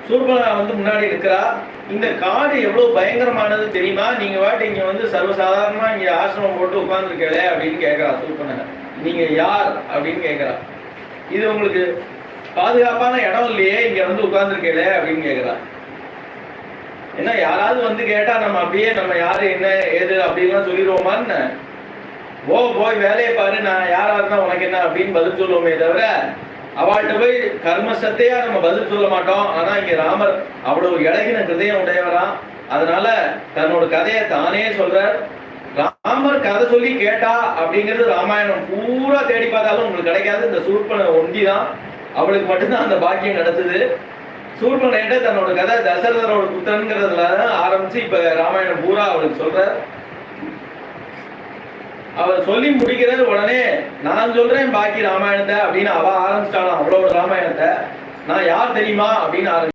சூர்பனகா முன்னாடி இருக்கிறா. இந்த காடு எவ்வளவு பயங்கரமானது தெரியுமா? நீங்க வாட்டி இங்க சர்வசாதாரணமா இங்க ஆசிரமம் போட்டு உட்கார்ந்துருக்கே அப்படின்னு கேட்கறா சூர்பனகா. நீங்க யார் அப்படின்னு கேட்கறா. இது உங்களுக்கு பாதுகாப்பான இடம் இல்லையே, இங்க உட்கார்ந்துருக்கே அப்படின்னு கேட்கறா. ஏன்னா யாராவது கேட்டா நம்ம அப்படியே நம்ம யாரு என்ன ஏது அப்படின்லாம் சொல்லிடுவோமான்னு, போய் வேலையை பாரு, நான் யாரா இருந்தா உனக்கு என்ன அப்படின்னு பதில் சொல்லுவோமே தவிர அவள்கிட்ட போய் கர்மசத்தையா நம்ம பதில் சொல்ல மாட்டோம். ஆனா இங்க ராமர் அவ்வளவு இழகின ஹிருதயம் உடையவராம். அதனால தன்னோட கதையை தானே சொல்றார். ராமர் கதை சொல்லி கேட்டா அப்படிங்கிறது ராமாயணம் பூரா தேடி பார்த்தாலும் உங்களுக்கு கிடைக்காது. இந்த சூர்பனை ஒண்டிதான், அவளுக்கு மட்டும்தான் அந்த பாக்கியம் கிடைச்சது. சூர்பனகிட்ட தன்னோட கதை தசரதரோட புத்திரங்கிறதுல ஆரம்பிச்சு இப்ப ராமாயணம் பூரா அவளுக்கு சொல்ற. அவர் சொல்லி முடிக்கிறது உடனே நான் சொல்றேன் பாக்கி ராமாயணத்தை அப்படின்னு அவ ஆரம்பிச்சிட்டாலும் அவளோட ராமாயணத்தை. நான் யார் தெரியுமா அப்படின்னு